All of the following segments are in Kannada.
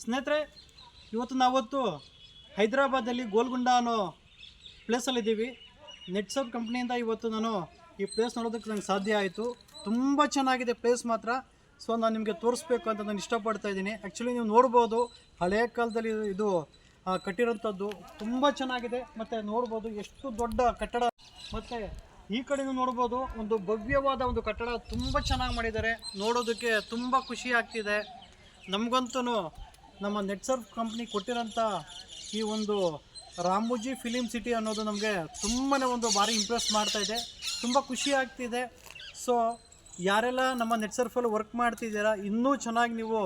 ಸ್ನೇಹಿತರೆ, ಇವತ್ತು ನಾವತ್ತು ಹೈದರಾಬಾದಲ್ಲಿ ಗೋಲ್ಗುಂಡ ಅನ್ನೋ ಪ್ಲೇಸಲ್ಲಿದ್ದೀವಿ. ನೆಟ್ಸಪ್ ಕಂಪ್ನಿಯಿಂದ ಇವತ್ತು ನಾನು ಈ ಪ್ಲೇಸ್ ನೋಡೋದಕ್ಕೆ ನನಗೆ ಸಾಧ್ಯ ಆಯಿತು. ತುಂಬ ಚೆನ್ನಾಗಿದೆ ಪ್ಲೇಸ್ ಮಾತ್ರ. ಸೊ ನಾನು ನಿಮಗೆ ತೋರಿಸ್ಬೇಕು ಅಂತ ನಾನು ಇಷ್ಟಪಡ್ತಾ ಇದ್ದೀನಿ. ಆ್ಯಕ್ಚುಲಿ ನೀವು ನೋಡ್ಬೋದು, ಹಳೆಯ ಕಾಲದಲ್ಲಿ ಇದು ಕಟ್ಟಿರೋಂಥದ್ದು ತುಂಬ ಚೆನ್ನಾಗಿದೆ. ಮತ್ತು ನೋಡ್ಬೋದು ಎಷ್ಟು ದೊಡ್ಡ ಕಟ್ಟಡ. ಮತ್ತು ಈ ಕಡೆಯೂ ನೋಡ್ಬೋದು, ಒಂದು ಭವ್ಯವಾದ ಒಂದು ಕಟ್ಟಡ ತುಂಬ ಚೆನ್ನಾಗಿ ಮಾಡಿದ್ದಾರೆ. ನೋಡೋದಕ್ಕೆ ತುಂಬ ಖುಷಿ ಆಗ್ತಿದೆ. ನಮಗಂತೂ ನಮ್ಮ ನೆಟ್ಸರ್ಫ್ ಕಂಪ್ನಿ ಕೊಟ್ಟಿರೋಂಥ ಈ ಒಂದು ರಾಮೋಜಿ ಫಿಲಿಮ್ ಸಿಟಿ ಅನ್ನೋದು ನಮಗೆ ತುಂಬಾ ಒಂದು ಭಾರಿ ಇಂಪ್ರೆಸ್ ಮಾಡ್ತಾಯಿದೆ, ತುಂಬ ಖುಷಿ ಆಗ್ತಿದೆ. ಸೊ ಯಾರೆಲ್ಲ ನಮ್ಮ ನೆಟ್ಸರ್ಫಲ್ಲಿ ವರ್ಕ್ ಮಾಡ್ತಿದ್ದೀರಾ, ಇನ್ನೂ ಚೆನ್ನಾಗಿ ನೀವು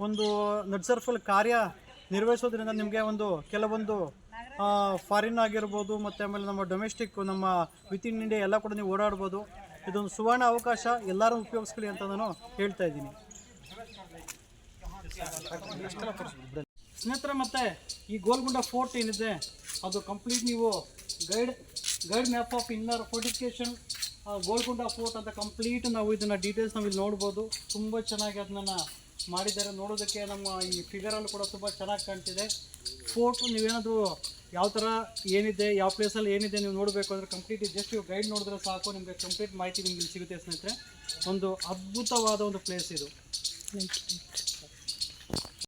ಒಂದು ನೆಟ್ಸರ್ಫಲ್ಲಿ ಕಾರ್ಯ ನಿರ್ವಹಿಸೋದ್ರಿಂದ ನಿಮಗೆ ಒಂದು ಕೆಲವೊಂದು ಫಾರಿನ್ ಆಗಿರ್ಬೋದು, ಮತ್ತು ಆಮೇಲೆ ನಮ್ಮ ಡೊಮೆಸ್ಟಿಕ್, ನಮ್ಮ ವಿತಿನ್ ಇಂಡಿಯಾ ಎಲ್ಲ ಕೂಡ ನೀವು ಓಡಾಡ್ಬೋದು. ಇದೊಂದು ಸುವರ್ಣ ಅವಕಾಶ, ಎಲ್ಲರೂ ಉಪಯೋಗಿಸ್ಕೊಳ್ಳಿ ಅಂತ ನಾನು ಹೇಳ್ತಾ ಇದ್ದೀನಿ. ಸ್ನೇಹಿತರೆ, ಮತ್ತು ಈ ಗೋಲ್ಗುಂಡ ಫೋರ್ಟ್ ಏನಿದೆ ಅದು ಕಂಪ್ಲೀಟ್ ನೀವು guide map of inner fortification Golconda fort ಅಂತ ಕಂಪ್ಲೀಟ್ ನಾವು ಇದನ್ನು ಡೀಟೇಲ್ಸ್ ನಾವು ಇಲ್ಲಿ ನೋಡ್ಬೋದು. ತುಂಬ ಚೆನ್ನಾಗಿ ಅದನ್ನು ಮಾಡಿದ್ದಾರೆ. ನೋಡೋದಕ್ಕೆ ನಮ್ಮ ಈ ಫಿಗರಲ್ಲಿ ಕೂಡ ತುಂಬ ಚೆನ್ನಾಗಿ ಕಾಣ್ತಿದೆ. ಫೋರ್ಟು ನೀವೇನಾದರೂ ಯಾವ ಥರ ಏನಿದೆ, ಯಾವ ಪ್ಲೇಸಲ್ಲಿ ಏನಿದೆ ನೀವು ನೋಡಬೇಕು ಅಂದರೆ ಕಂಪ್ಲೀಟ್ ಜಸ್ಟ್ ನೀವು ಗೈಡ್ ನೋಡಿದ್ರೆ ಸಾಕು, ನಿಮಗೆ ಕಂಪ್ಲೀಟ್ ಮಾಹಿತಿ ನಿಮಗೆ ಇಲ್ಲಿ ಸಿಗುತ್ತೆ. ಸ್ನೇಹಿತರೆ, ಒಂದು ಅದ್ಭುತವಾದ ಒಂದು ಪ್ಲೇಸ್ ಇದು.